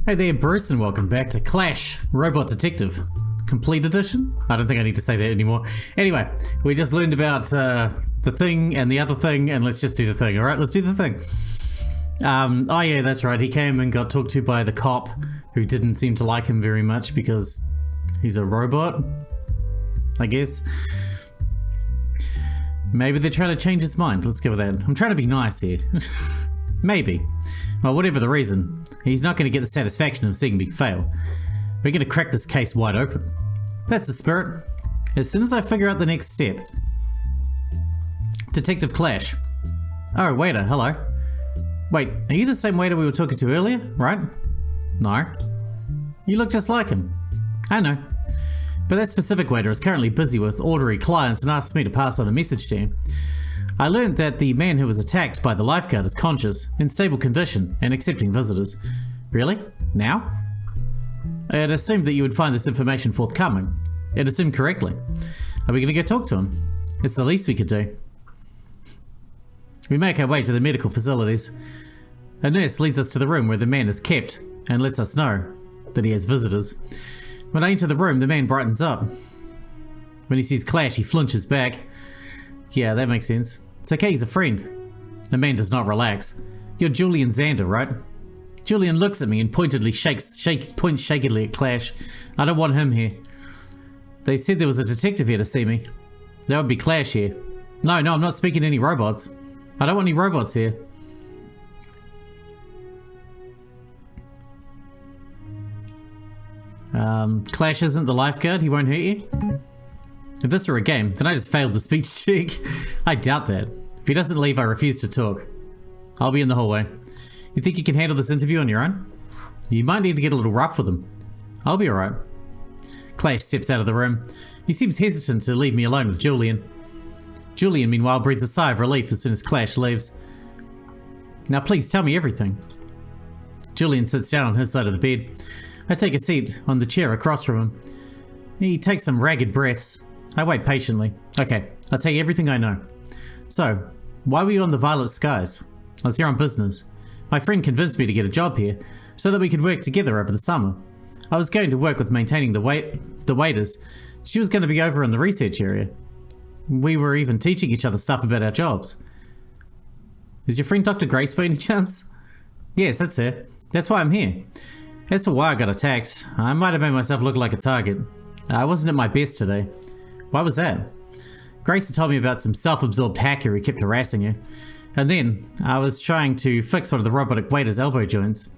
Hey there, Bruce, and welcome back to Clash Robot Detective Complete Edition? I don't think I need to say that anymore. Anyway, we just learned about the thing and the other thing, and let's just do the thing, alright? Let's do the thing. Oh yeah, that's right, he came and got talked to by the cop, who didn't seem to like him very much because he's a robot, I guess. Maybe they're trying to change his mind, let's go with that. I'm trying to be nice here. Maybe. Well, whatever the reason, he's not going to get the satisfaction of seeing me fail. We're going to crack this case wide open. That's the spirit. As soon as I figure out the next step. Detective Clash. Oh, waiter, hello. Wait, are you the same waiter we were talking to earlier, right? No. You look just like him. I know. But that specific waiter is currently busy with orderly clients and asked me to pass on a message to him. I learned that the man who was attacked by the lifeguard is conscious, in stable condition, and accepting visitors. Really? Now? I had assumed that you would find this information forthcoming. It assumed correctly. Are we going to go talk to him? It's the least we could do. We make our way to the medical facilities. A nurse leads us to the room where the man is kept, and lets us know that he has visitors. When I enter the room, the man brightens up. When he sees Clash, he flinches back. Yeah, that makes sense. It's okay, he's a friend. The man does not relax. You're Julian Xander, right? Julian looks at me and pointedly points shakily at Clash. I don't want him here. They said there was a detective here to see me. That would be Clash here. No, I'm not speaking to any robots. I don't want any robots here. Clash isn't the lifeguard, he won't hurt you? If this were a game, then I just failed the speech check. I doubt that. If he doesn't leave, I refuse to talk. I'll be in the hallway. You think you can handle this interview on your own? You might need to get a little rough with him. I'll be alright. Clash steps out of the room. He seems hesitant to leave me alone with Julian. Julian, meanwhile, breathes a sigh of relief as soon as Clash leaves. Now please tell me everything. Julian sits down on his side of the bed. I take a seat on the chair across from him. He takes some ragged breaths. I wait patiently. Okay, I'll tell you everything I know. So, why were you on the Violet Skies? I was here on business. My friend convinced me to get a job here, so that we could work together over the summer. I was going to work with maintaining the waiters. She was going to be over in the research area. We were even teaching each other stuff about our jobs. Is your friend Dr. Grace by any chance? Yes, that's her. That's why I'm here. As for why I got attacked, I might have made myself look like a target. I wasn't at my best today. Why was that? Grace had told me about some self-absorbed hacker who kept harassing her. And then, I was trying to fix one of the robotic waiter's elbow joints.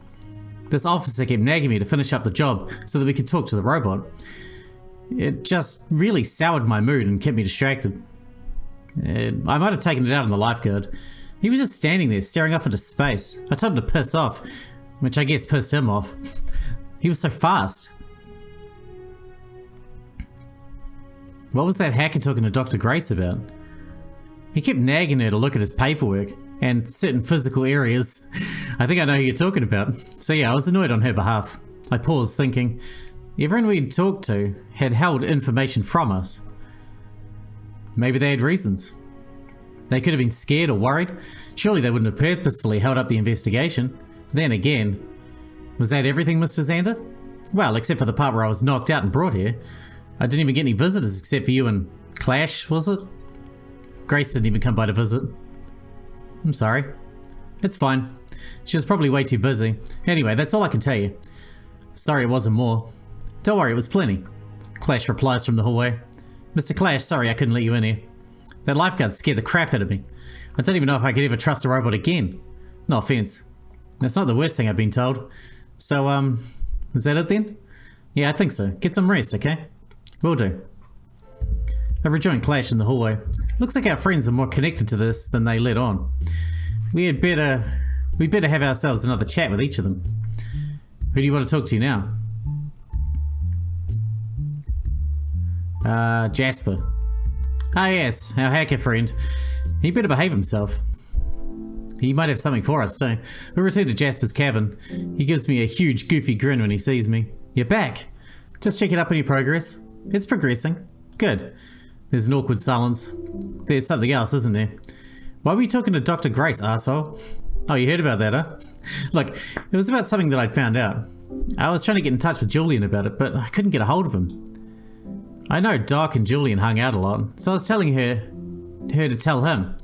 This officer kept nagging me to finish up the job so that we could talk to the robot. It just really soured my mood and kept me distracted. I might have taken it out on the lifeguard. He was just standing there staring off into space. I told him to piss off, which I guess pissed him off. He was so fast. What was that hacker talking to Dr. Grace about? He kept nagging her to look at his paperwork and certain physical areas. I think I know who you're talking about. So yeah, I was annoyed on her behalf. I paused thinking, everyone we'd talked to had held information from us. Maybe they had reasons. They could have been scared or worried. Surely they wouldn't have purposefully held up the investigation. Then again, was that everything, Mr. Xander? Well, except for the part where I was knocked out and brought here. I didn't even get any visitors except for you and Clash, was it? Grace didn't even come by to visit. I'm sorry. It's fine. She was probably way too busy. Anyway, that's all I can tell you. Sorry it wasn't more. Don't worry, it was plenty. Clash replies from the hallway. Mr. Clash, sorry I couldn't let you in here. That lifeguard scared the crap out of me. I don't even know if I could ever trust a robot again. No offense. That's not the worst thing I've been told. So, is that it then? Yeah, I think so. Get some rest, okay? Will do. I rejoined Clash in the hallway. Looks like our friends are more connected to this than they let on. We'd better have ourselves another chat with each of them. Who do you want to talk to now? Jasper. Ah yes, our hacker friend. He better behave himself. He might have something for us too. We return to Jasper's cabin. He gives me a huge goofy grin when he sees me. You're back. Just checking up on your progress. It's progressing. Good. There's an awkward silence. There's something else, isn't there? Why were you talking to Dr. Grace, arsehole? Oh, you heard about that, huh? Look, it was about something that I'd found out. I was trying to get in touch with Julian about it, but I couldn't get a hold of him. I know Doc and Julian hung out a lot, so I was telling her to tell him.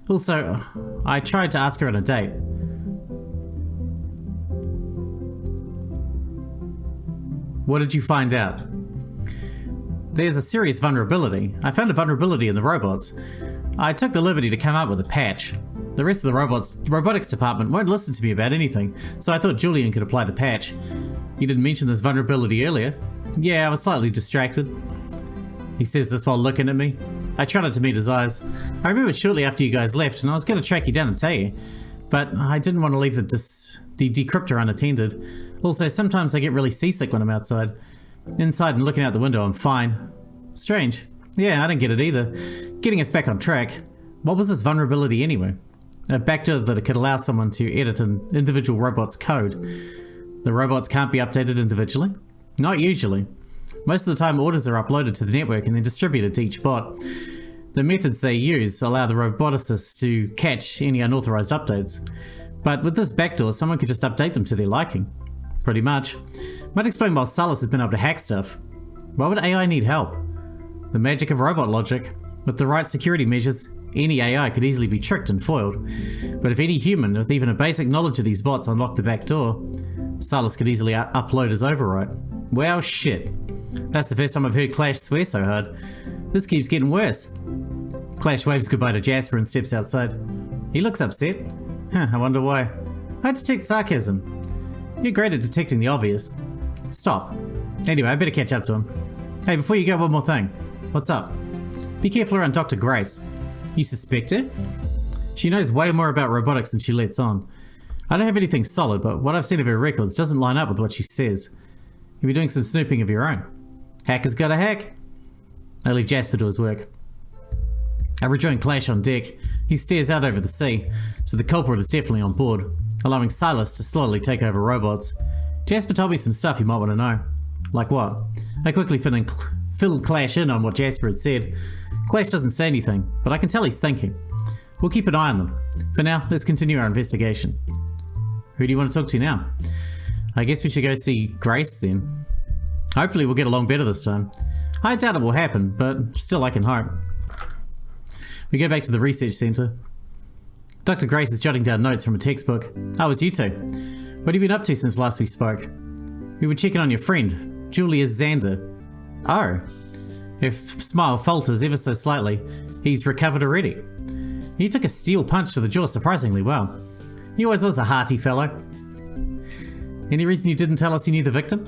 Also, I tried to ask her on a date. What did you find out? There's a serious vulnerability. I found a vulnerability in the robots. I took the liberty to come up with a patch. The rest of the robotics department won't listen to me about anything, so I thought Julian could apply the patch. You didn't mention this vulnerability earlier. Yeah, I was slightly distracted. He says this while looking at me. I tried not to meet his eyes. I remembered shortly after you guys left, and I was going to track you down and tell you. But I didn't want to leave the decryptor unattended. Also, sometimes I get really seasick when I'm outside. Inside and looking out the window, I'm fine. Strange. Yeah, I don't get it either. Getting us back on track. What was this vulnerability anyway? A backdoor that could allow someone to edit an individual robot's code. The robots can't be updated individually? Not usually. Most of the time orders are uploaded to the network and then distributed to each bot. The methods they use allow the roboticists to catch any unauthorized updates. But with this backdoor, someone could just update them to their liking. Pretty much. Might explain why Silas has been able to hack stuff. Why would AI need help? The magic of robot logic. With the right security measures, any AI could easily be tricked and foiled. But if any human with even a basic knowledge of these bots unlocked the back door, Silas could easily upload his override. Well, shit. That's the first time I've heard Clash swear so hard. This keeps getting worse. Clash waves goodbye to Jasper and steps outside. He looks upset. I wonder why. I detect sarcasm. You're great at detecting the obvious. Stop. Anyway, I better catch up to him. Hey, before you go, one more thing. What's up? Be careful around Dr. Grace. You suspect her? She knows way more about robotics than she lets on. I don't have anything solid, but what I've seen of her records doesn't line up with what she says. You'll be doing some snooping of your own. Hacker's got a hack. I leave Jasper to his work. I rejoin Clash on deck. He stares out over the sea, so the culprit is definitely on board, allowing Silas to slowly take over robots. Jasper told me some stuff you might want to know. Like what? I quickly filled Clash in on what Jasper had said. Clash doesn't say anything, but I can tell he's thinking. We'll keep an eye on them. For now, let's continue our investigation. Who do you want to talk to now? I guess we should go see Grace then. Hopefully we'll get along better this time. I doubt it will happen, but still I can hope. We go back to the research center. Dr. Grace is jotting down notes from a textbook. Oh, it's you two. What have you been up to since last we spoke? We were checking on your friend, Julius Xander. Oh. Her smile falters ever so slightly. He's recovered already. He took a steel punch to the jaw surprisingly well. He always was a hearty fellow. Any reason you didn't tell us you knew the victim?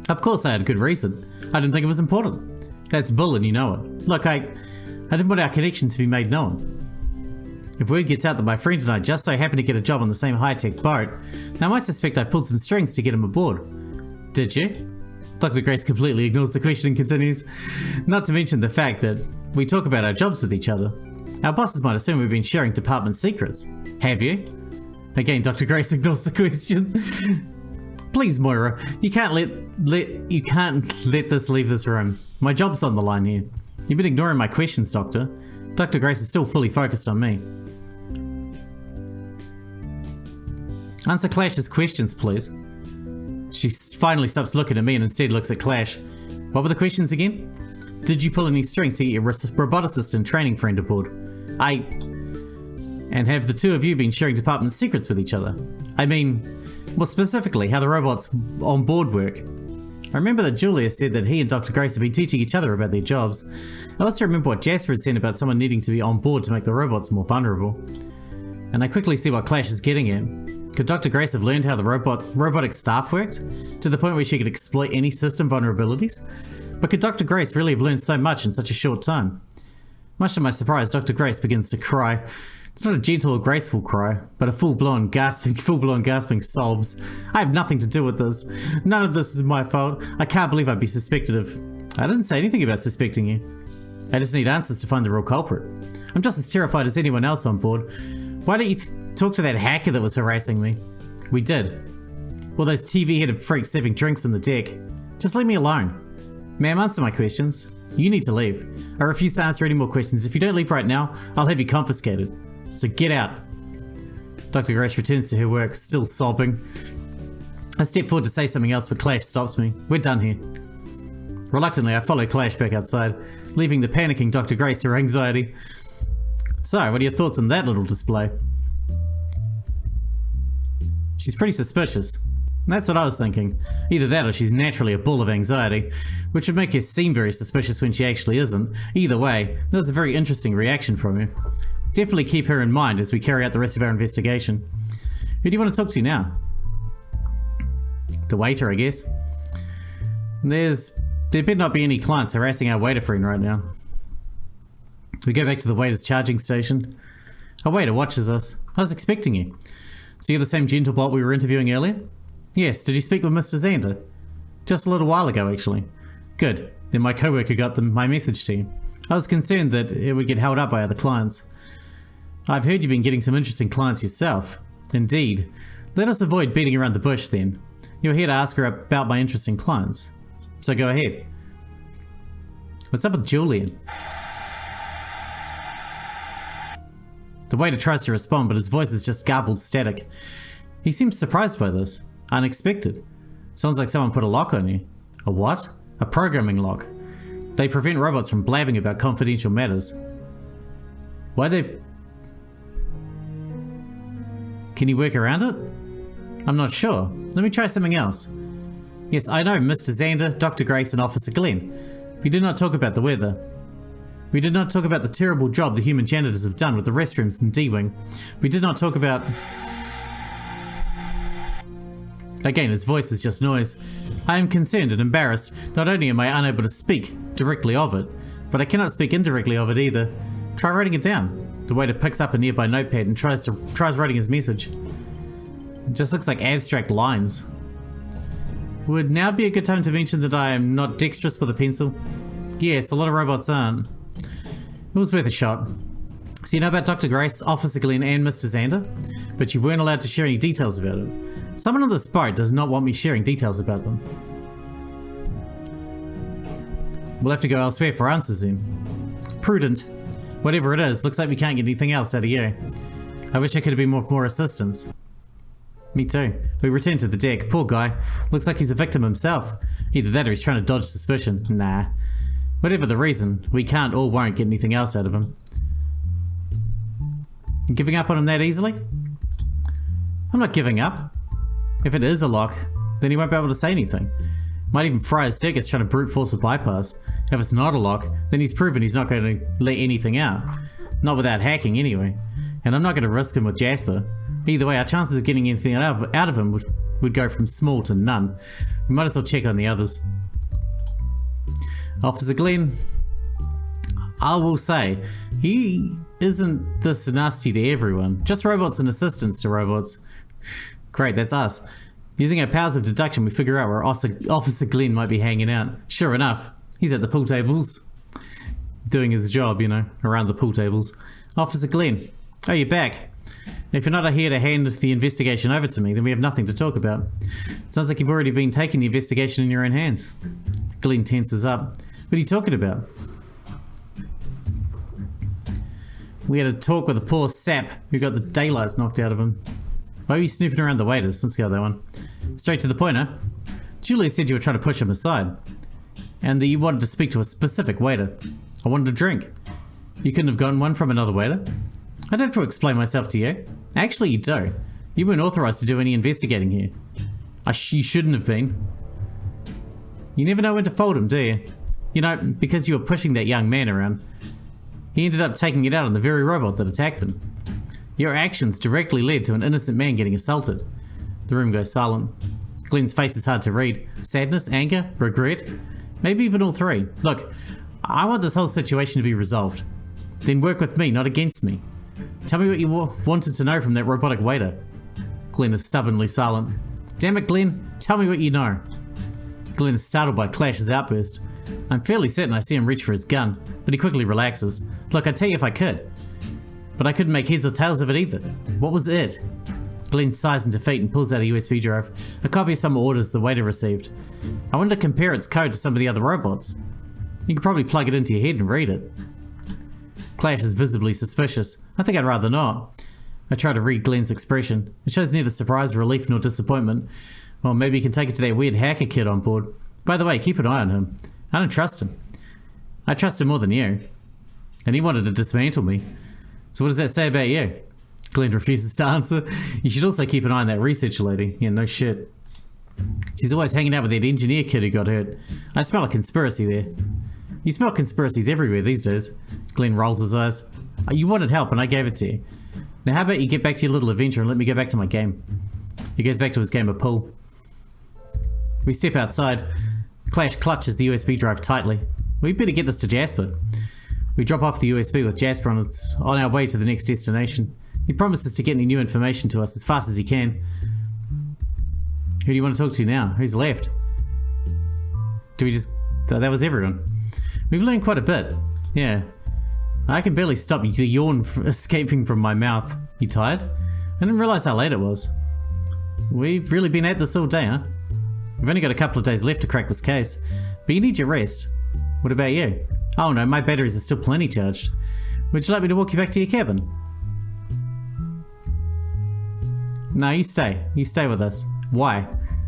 Of course I had good reason. I didn't think it was important. That's bull and you know it. Look, I didn't want our connection to be made known. If word gets out that my friend and I just so happen to get a job on the same high-tech boat, then I might suspect I pulled some strings to get him aboard. Did you? Dr. Grace completely ignores the question and continues. Not to mention the fact that we talk about our jobs with each other. Our bosses might assume we've been sharing department secrets. Have you? Again, Dr. Grace ignores the question. Please, Moira, you can't let this leave this room. My job's on the line here. You've been ignoring my questions, Doctor. Dr. Grace is still fully focused on me. Answer Clash's questions, please. She finally stops looking at me and instead looks at Clash. What were the questions again? Did you pull any strings to get your roboticist and training friend aboard? And have the two of you been sharing department secrets with each other? I mean, more specifically, how the robots on board work. I remember that Julius said that he and Dr. Grace have been teaching each other about their jobs. I also remember what Jasper had said about someone needing to be on board to make the robots more vulnerable. And I quickly see what Clash is getting at. Could Dr. Grace have learned how the robotic staff worked, to the point where she could exploit any system vulnerabilities? But could Dr. Grace really have learned so much in such a short time? Much to my surprise, Dr. Grace begins to cry. It's not a gentle or graceful cry, but a full-blown gasping sobs. I have nothing to do with this. None of this is my fault. I can't believe I'd be suspected of... I didn't say anything about suspecting you. I just need answers to find the real culprit. I'm just as terrified as anyone else on board. Why don't you talk to that hacker that was harassing me? We did. Well, those TV-headed freaks serving drinks on the deck. Just leave me alone. Ma'am, answer my questions. You need to leave. I refuse to answer any more questions. If you don't leave right now, I'll have you confiscated. So get out. Dr. Grace returns to her work, still sobbing. I step forward to say something else, but Clash stops me. We're done here. Reluctantly, I follow Clash back outside, leaving the panicking Dr. Grace to her anxiety. So, what are your thoughts on that little display? She's pretty suspicious. That's what I was thinking. Either that or she's naturally a bull of anxiety, which would make her seem very suspicious when she actually isn't. Either way, that was a very interesting reaction from you. Definitely keep her in mind as we carry out the rest of our investigation. Who do you want to talk to now? The waiter, I guess. There better not be any clients harassing our waiter friend right now. We go back to the waiter's charging station. Our waiter watches us. I was expecting you. So you're the same gentlebot we were interviewing earlier? Yes, did you speak with Mr. Xander? Just a little while ago, actually. Good. Then my coworker got my message to you. I was concerned that it would get held up by other clients. I've heard you've been getting some interesting clients yourself. Indeed. Let us avoid beating around the bush then. You're here to ask her about my interesting clients. So go ahead. What's up with Julian? The waiter tries to respond, but his voice is just garbled static. He seems surprised by this. Unexpected. Sounds like someone put a lock on you. A what? A programming lock. They prevent robots from blabbing about confidential matters. Why they... Can you work around it? I'm not sure. Let me try something else. Yes, I know Mr. Xander, Dr. Grace, and Officer Glenn. We did not talk about the weather. We did not talk about the terrible job the human janitors have done with the restrooms in D-Wing. We did not talk about... Again, his voice is just noise. I am concerned and embarrassed. Not only am I unable to speak directly of it, but I cannot speak indirectly of it either. Try writing it down. The waiter picks up a nearby notepad and tries writing his message. It just looks like abstract lines. Would now be a good time to mention that I am not dexterous with a pencil? Yes, a lot of robots aren't. It was worth a shot. So you know about Dr. Grace, Officer Glenn, and Mr. Xander? But you weren't allowed to share any details about it. Someone on this boat does not want me sharing details about them. We'll have to go elsewhere for answers then. Prudent. Whatever it is, looks like we can't get anything else out of you. I wish I could have been more assistance. Me too. We return to the deck. Poor guy. Looks like he's a victim himself. Either that or he's trying to dodge suspicion. Nah. Whatever the reason, we can't or won't get anything else out of him. Giving up on him that easily? I'm not giving up. If it is a lock, then he won't be able to say anything. Might even fry his circuits trying to brute force a bypass. If it's not a lock, then he's proven he's not going to let anything out. Not without hacking anyway. And I'm not going to risk him with Jasper. Either way, our chances of getting anything out of him would go from small to none. We might as well check on the others. Officer Glenn, I will say, he isn't this nasty to everyone. Just robots and assistants to robots. Great, that's us. Using our powers of deduction, we figure out where Officer Glenn might be hanging out. Sure enough, he's at the pool tables. Doing his job, you know, around the pool tables. Officer Glenn, oh, you're back. If you're not here to hand the investigation over to me, then we have nothing to talk about. It sounds like you've already been taking the investigation in your own hands. Glenn tenses up. What are you talking about? We had a talk with a poor sap who got the daylights knocked out of him. Why are you snooping around the waiters? Let's go that one. Straight to the point, huh? Julie said you were trying to push him aside. And that you wanted to speak to a specific waiter. I wanted a drink. You couldn't have gotten one from another waiter? I don't have to explain myself to you. Actually, you do. You weren't authorized to do any investigating here. You shouldn't have been. You never know when to fold him, do you? You know, because you were pushing that young man around. He ended up taking it out on the very robot that attacked him. Your actions directly led to an innocent man getting assaulted. The room goes silent. Glenn's face is hard to read. Sadness, anger, regret, maybe even all three. Look, I want this whole situation to be resolved. Then work with me, not against me. Tell me what you wanted to know from that robotic waiter. Glenn is stubbornly silent. Damn it, Glenn, tell me what you know. Glenn is startled by Clash's outburst. I'm fairly certain I see him reach for his gun, but he quickly relaxes. Look, I'd tell you if I could. But I couldn't make heads or tails of it either. What was it? Glenn sighs in defeat and pulls out a USB drive, a copy of some orders the waiter received. I wanted to compare its code to some of the other robots. You could probably plug it into your head and read it. Clash is visibly suspicious. I think I'd rather not. I try to read Glenn's expression. It shows neither surprise, relief, nor disappointment. Well, maybe you can take it to that weird hacker kid on board. By the way, keep an eye on him. I don't trust him. I trust him more than you. And he wanted to dismantle me. So what does that say about you? Glenn refuses to answer. You should also keep an eye on that researcher lady. Yeah, no shit. She's always hanging out with that engineer kid who got hurt. I smell a conspiracy there. You smell conspiracies everywhere these days. Glenn rolls his eyes. You wanted help and I gave it to you. Now how about you get back to your little adventure and let me go back to my game. He goes back to his game of pool. We step outside. Clash clutches the USB drive tightly. We better get this to Jasper. We drop off the USB with Jasper on our way to the next destination. He promises to get any new information to us as fast as he can. Who do you want to talk to now? Who's left? That was everyone. We've learned quite a bit. Yeah. I can barely stop the yawn escaping from my mouth. You tired? I didn't realize how late it was. We've really been at this all day, huh? We've only got a couple of days left to crack this case. But you need your rest. What about you? Oh no, my batteries are still plenty charged. Would you like me to walk you back to your cabin? No, you stay. You stay with us. Why?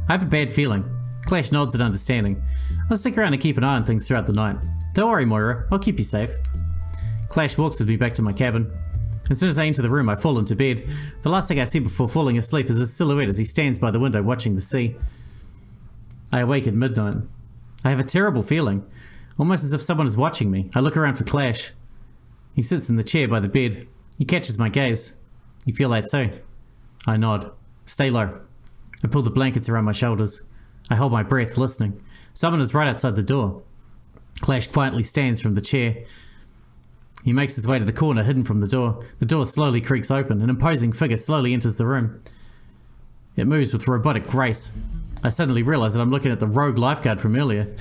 I have a bad feeling. Clash nods in understanding. I'll stick around and keep an eye on things throughout the night. Don't worry, Moira. I'll keep you safe. Clash walks with me back to my cabin. As soon as I enter the room, I fall into bed. The last thing I see before falling asleep is his silhouette as he stands by the window watching the sea. I awake at midnight. I have a terrible feeling. Almost as if someone is watching me. I look around for Clash. He sits in the chair by the bed. He catches my gaze. You feel that too? I nod. Stay low. I pull the blankets around my shoulders. I hold my breath, listening. Someone is right outside the door. Clash quietly stands from the chair. He makes his way to the corner hidden from the door. The door slowly creaks open. An imposing figure slowly enters the room. It moves with robotic grace. I suddenly realize that I'm looking at the rogue lifeguard from earlier.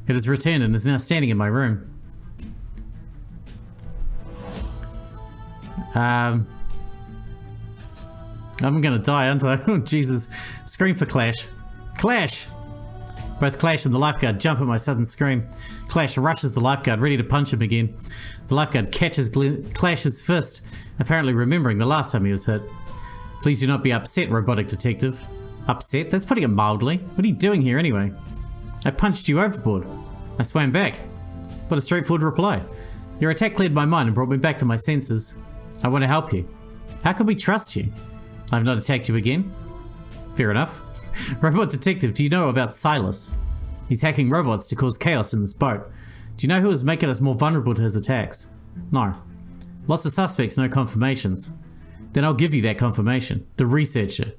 It has returned and is now standing in my room. I'm gonna die, aren't I? Oh, Jesus. Scream for Clash. Clash! Both Clash and the lifeguard jump at my sudden scream. Clash rushes the lifeguard, ready to punch him again. The lifeguard catches Clash's fist, apparently remembering the last time he was hit. Please do not be upset, robotic detective. Upset? That's putting it mildly. What are you doing here anyway? I punched you overboard. I swam back. What a straightforward reply. Your attack cleared my mind and brought me back to my senses. I want to help you. How can we trust you? I've not attacked you again. Fair enough. Robot detective, do you know about Silas? He's hacking robots to cause chaos in this boat. Do you know who is making us more vulnerable to his attacks? No. Lots of suspects, no confirmations. Then I'll give you that confirmation. The researcher.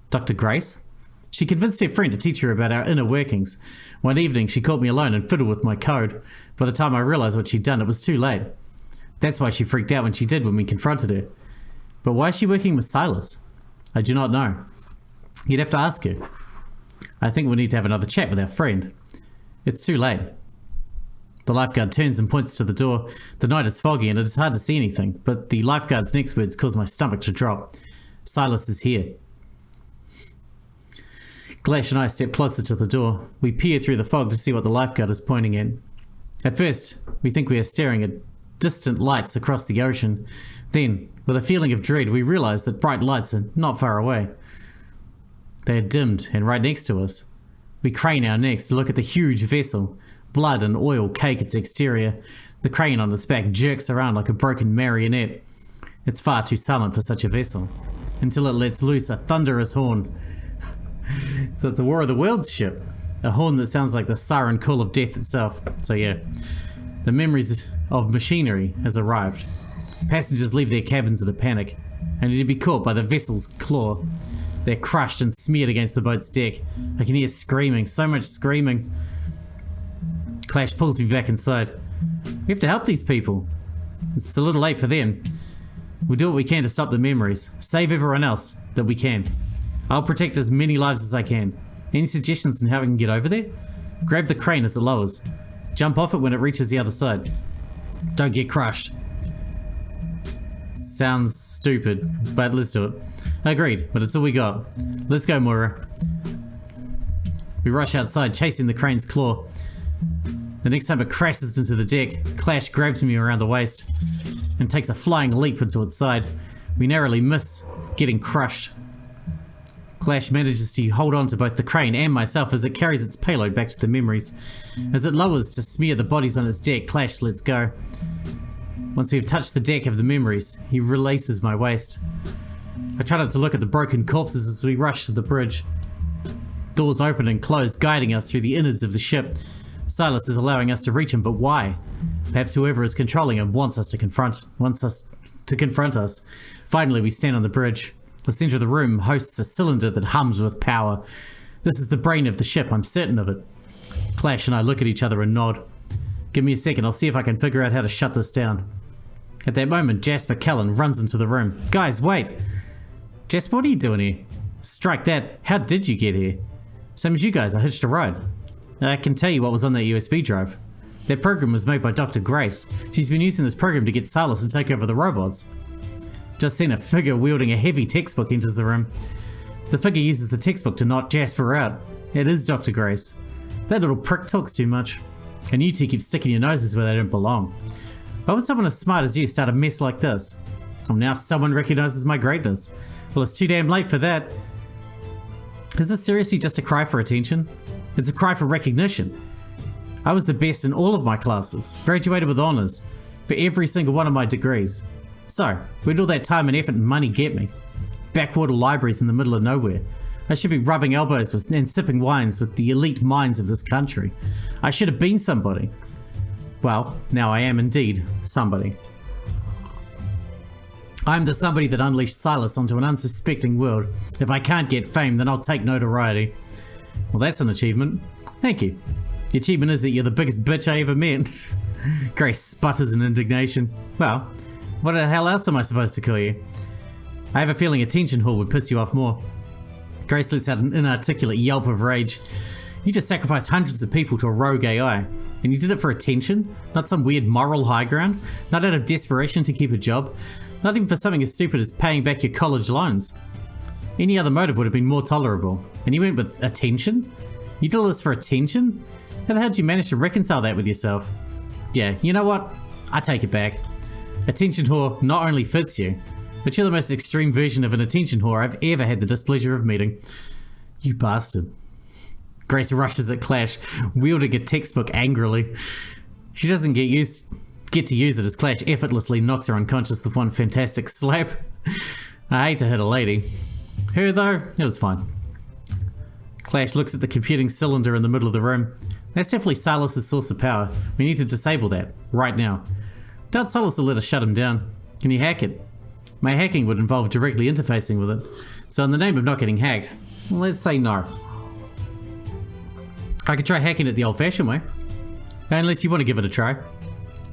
Dr. Grace? She convinced her friend to teach her about our inner workings. One evening she caught me alone and fiddled with my code. By the time I realized what she'd done, it was too late. That's why she freaked out when she did when we confronted her. But why is she working with Silas? I do not know. You'd have to ask her. I think we'll need to have another chat with our friend. It's too late. The lifeguard turns and points to the door. The night is foggy and it is hard to see anything, but the lifeguard's next words cause my stomach to drop. Silas is here. Clash and I step closer to the door. We peer through the fog to see what the lifeguard is pointing at. At first, we think we are staring at distant lights across the ocean. Then, with a feeling of dread, we realize that bright lights are not far away. They are dimmed and right next to us. We crane our necks to look at the huge vessel. Blood and oil cake its exterior. The crane on its back jerks around like a broken marionette. It's far too silent for such a vessel, until it lets loose a thunderous horn. So it's a War of the Worlds ship. A horn that sounds like the siren call of death itself. So yeah, the memories of machinery has arrived. Passengers leave their cabins in a panic, only to be caught by the vessel's claw. They're crushed and smeared against the boat's deck. I can hear screaming, so much screaming. Clash pulls me back inside. We have to help these people. It's a little late for them. We'll do what we can to stop the memories. Save everyone else that we can. I'll protect as many lives as I can. Any suggestions on how we can get over there? Grab the crane as it lowers. Jump off it when it reaches the other side. Don't get crushed. Sounds stupid, but let's do it. Agreed, but it's all we got. Let's go, Moira. We rush outside, chasing the crane's claw. The next time it crashes into the deck, Clash grabs me around the waist and takes a flying leap into its side. We narrowly miss getting crushed. Clash manages to hold on to both the crane and myself as it carries its payload back to the memories. As it lowers to smear the bodies on its deck, Clash lets go. Once we have touched the deck of the memories, he releases my waist. I try not to look at the broken corpses as we rush to the bridge. Doors open and close, guiding us through the innards of the ship. Silas is allowing us to reach him, but why? Perhaps whoever is controlling him wants us to confront us. Finally, we stand on the bridge. The center of the room hosts a cylinder that hums with power. This is the brain of the ship, I'm certain of it. Clash and I look at each other and nod. Give me a second, I'll see if I can figure out how to shut this down. At that moment, Jasper Callan runs into the room. Guys, wait! Jasper, what are you doing here? Strike that. How did you get here? Same as you guys, I hitched a ride. I can tell you what was on that USB drive. That program was made by Dr. Grace. She's been using this program to get Silas and take over the robots. Just then a figure wielding a heavy textbook enters the room. The figure uses the textbook to knock Jasper out. It is Dr. Grace. That little prick talks too much. And you two keep sticking your noses where they don't belong. Why would someone as smart as you start a mess like this? Well, now someone recognizes my greatness. Well, it's too damn late for that. Is this seriously just a cry for attention? It's a cry for recognition. I was the best in all of my classes, graduated with honours, for every single one of my degrees. So, where'd all that time and effort and money get me? Backwater libraries in the middle of nowhere. I should be rubbing elbows with and sipping wines with the elite minds of this country. I should have been somebody. Well, now I am indeed somebody. I'm the somebody that unleashed Silas onto an unsuspecting world. If I can't get fame, then I'll take notoriety. Well, that's an achievement. Thank you. The achievement is that you're the biggest bitch I ever met. Grace sputters in indignation. Well, what the hell else am I supposed to call you? I have a feeling attention whore would piss you off more. Grace lets out an inarticulate yelp of rage. You just sacrificed hundreds of people to a rogue AI. And you did it for attention? Not some weird moral high ground? Not out of desperation to keep a job? Not even for something as stupid as paying back your college loans? Any other motive would have been more tolerable. And you went with attention? You did all this for attention? How the hell did you manage to reconcile that with yourself? Yeah, you know what? I take it back. Attention whore not only fits you, but you're the most extreme version of an attention whore I've ever had the displeasure of meeting. You bastard. Grace rushes at Clash, wielding a textbook angrily. She doesn't get to use it as Clash effortlessly knocks her unconscious with one fantastic slap. I hate to hit a lady. Her though, it was fine. Clash looks at the computing cylinder in the middle of the room. That's definitely Silas's source of power. We need to disable that, right now. Doubt Silas will let us shut him down. Can you hack it? My hacking would involve directly interfacing with it. So in the name of not getting hacked, let's say no. I could try hacking it the old-fashioned way. Unless you want to give it a try.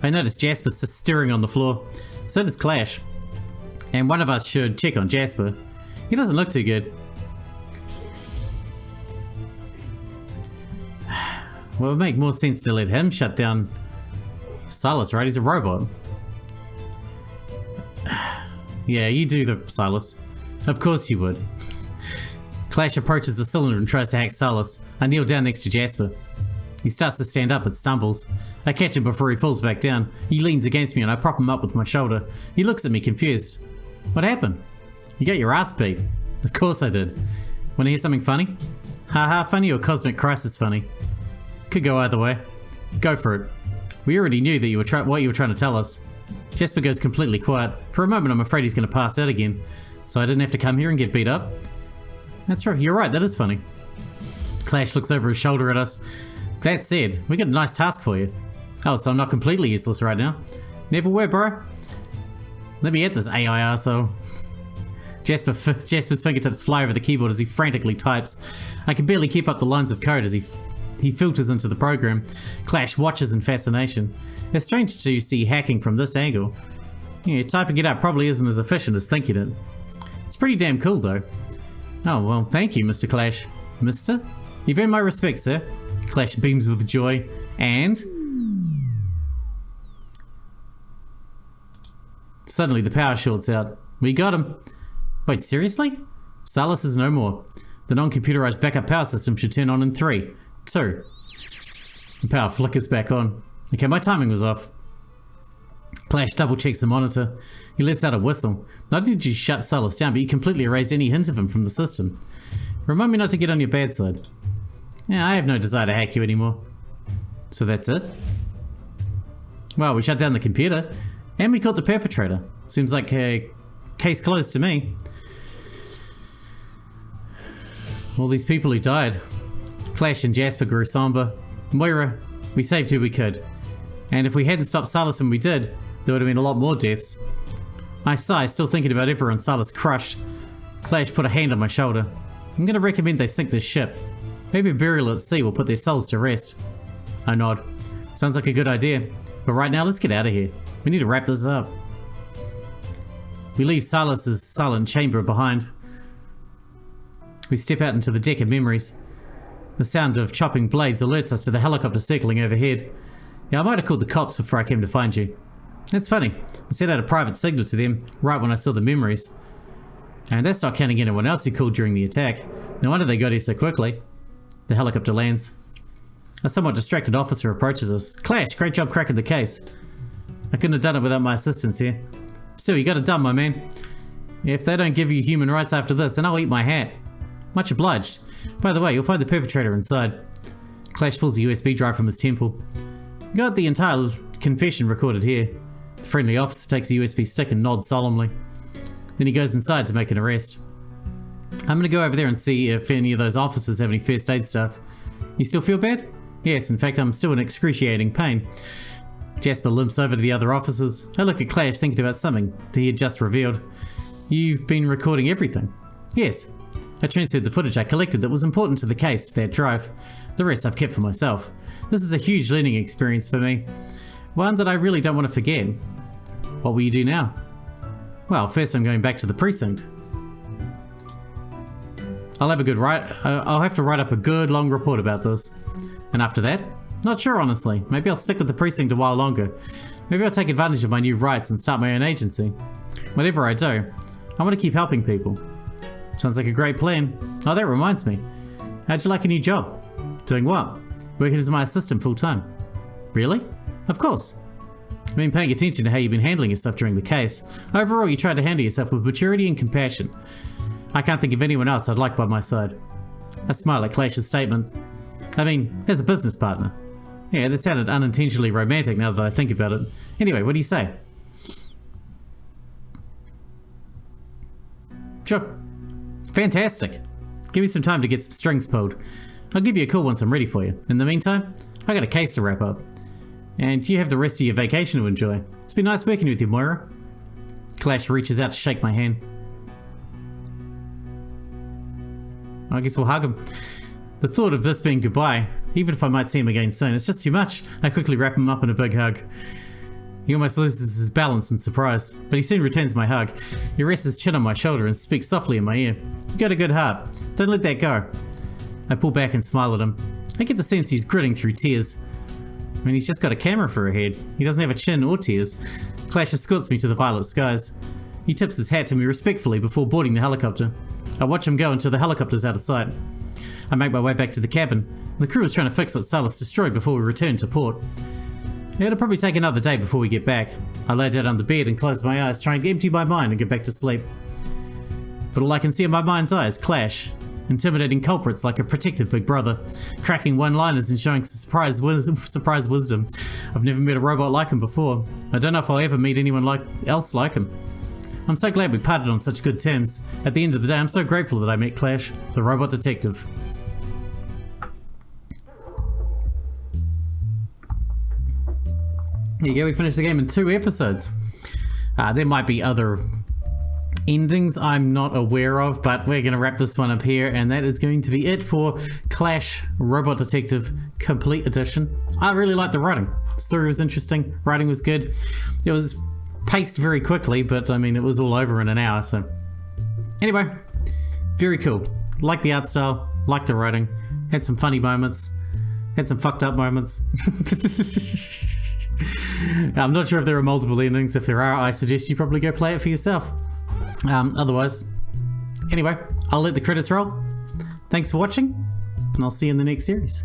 I notice Jasper stirring on the floor. So does Clash. And one of us should check on Jasper. He doesn't look too good. Well, it would make more sense to let him shut down Silas, right? He's a robot. Yeah, you do the Silas. Of course you would. Clash approaches the cylinder and tries to hack Silas. I kneel down next to Jasper. He starts to stand up but stumbles. I catch him before he falls back down. He leans against me and I prop him up with my shoulder. He looks at me confused. What happened? You got your ass beat. Of course I did. Want to hear something funny? Haha funny or cosmic crisis funny? Could go either way. Go for it. We already knew that you were what you were trying to tell us. Jasper goes completely quiet. For a moment I'm afraid he's going to pass out again. So I didn't have to come here and get beat up? That's right, you're right, that is funny. Clash looks over his shoulder at us. That said, we got a nice task for you. Oh, so I'm not completely useless right now? Never were, bro. Let me at this AI arsehole. Jasper's fingertips fly over the keyboard as he frantically types. I can barely keep up the lines of code as he filters into the program. Clash watches in fascination. It's strange to see hacking from this angle. Yeah, typing it out probably isn't as efficient as thinking it. It's pretty damn cool though. Oh, well, thank you, Mr. Clash. Mister? You've earned my respect, sir. Clash beams with joy, and... Suddenly the power shorts out. We got him. Wait, seriously? Silas is no more. The non-computerized backup power system should turn on in 3, 2. The power flickers back on. Okay, my timing was off. Clash double checks the monitor. He lets out a whistle. Not only did you shut Silas down, but you completely erased any hint of him from the system. Remind me not to get on your bad side. Yeah, I have no desire to hack you anymore. So that's it? Well, we shut down the computer, and we caught the perpetrator. Seems like a case closed to me. All these people who died. Clash and Jasper grew somber. Moira, we saved who we could. And if we hadn't stopped Silas when we did, there would have been a lot more deaths. I sigh, still thinking about everyone Silas crushed. Clash put a hand on my shoulder. I'm going to recommend they sink this ship. Maybe burial at sea will put their souls to rest. I nod. Sounds like a good idea. But right now, let's get out of here. We need to wrap this up. We leave Silas's silent chamber behind. We step out into the deck of memories. The sound of chopping blades alerts us to the helicopter circling overhead. Yeah, I might have called the cops before I came to find you. That's funny. I sent out a private signal to them right when I saw the memories. And that's not counting anyone else who called during the attack. No wonder they got here so quickly. The helicopter lands. A somewhat distracted officer approaches us. Clash, great job cracking the case. I couldn't have done it without my assistance here. Still, you got it done, my man. If they don't give you human rights after this, then I'll eat my hat. Much obliged. By the way, you'll find the perpetrator inside. Clash pulls a USB drive from his temple. Got the entire confession recorded here. The friendly officer takes a USB stick and nods solemnly. Then he goes inside to make an arrest. I'm gonna go over there and see if any of those officers have any first aid stuff. You still feel bad? Yes, in fact, I'm still in excruciating pain. Jasper limps over to the other officers. I look at Clash, thinking about something that he had just revealed. You've been recording everything? Yes. I transferred the footage I collected that was important to the case to that drive. The rest I've kept for myself. This is a huge learning experience for me. One that I really don't want to forget. What will you do now? Well, first I'm going back to the precinct. I'll have to write up a good long report about this. And after that? Not sure, honestly. Maybe I'll stick with the precinct a while longer. Maybe I'll take advantage of my new rights and start my own agency. Whatever I do, I want to keep helping people. Sounds like a great plan. Oh, that reminds me. How'd you like a new job? Doing what? Working as my assistant full-time. Really? Of course. I've been paying attention to how you've been handling yourself during the case. Overall, you tried to handle yourself with maturity and compassion. I can't think of anyone else I'd like by my side. I smile at Clash's statement. I mean, as a business partner. Yeah, that sounded unintentionally romantic now that I think about it. Anyway, what do you say? Sure. Fantastic. Give me some time to get some strings pulled. I'll give you a call once I'm ready for you. In the meantime, I got a case to wrap up. And you have the rest of your vacation to enjoy. It's been nice working with you, Moira. Clash reaches out to shake my hand. I guess we'll hug him. The thought of this being goodbye, even if I might see him again soon, it's just too much. I quickly wrap him up in a big hug. He almost loses his balance in surprise, but he soon returns my hug. He rests his chin on my shoulder and speaks softly in my ear. You got a good heart. Don't let that go. I pull back and smile at him. I get the sense he's gritting through tears. I mean, he's just got a camera for a head. He doesn't have a chin or tears. Clash escorts me to the violet skies. He tips his hat to me respectfully before boarding the helicopter. I watch him go until the helicopter's out of sight. I make my way back to the cabin. The crew is trying to fix what Silas destroyed before we return to port. It'll probably take another day before we get back. I lay down on the bed and close my eyes, trying to empty my mind and get back to sleep. But all I can see in my mind's eye is Clash, intimidating culprits like a protective big brother, cracking one-liners and showing surprise wisdom. I've never met a robot like him before. I don't know if I'll ever meet anyone else like him. I'm so glad we parted on such good terms. At the end of the day, I'm so grateful that I met Clash, the robot detective. There you go, we finished the game in 2 episodes. There might be other endings I'm not aware of, but we're going to wrap this one up here, and that is going to be it for Clash Robot Detective Complete Edition. I really liked the writing. The story was interesting, writing was good. It was paced very quickly, but I mean, it was all over in an hour, so. Anyway, very cool. Like the art style, like the writing, had some funny moments, had some fucked up moments. I'm not sure if there are multiple endings. If there are, I suggest you probably go play it for yourself. Otherwise, anyway, I'll let the credits roll. Thanks for watching, and I'll see you in the next series.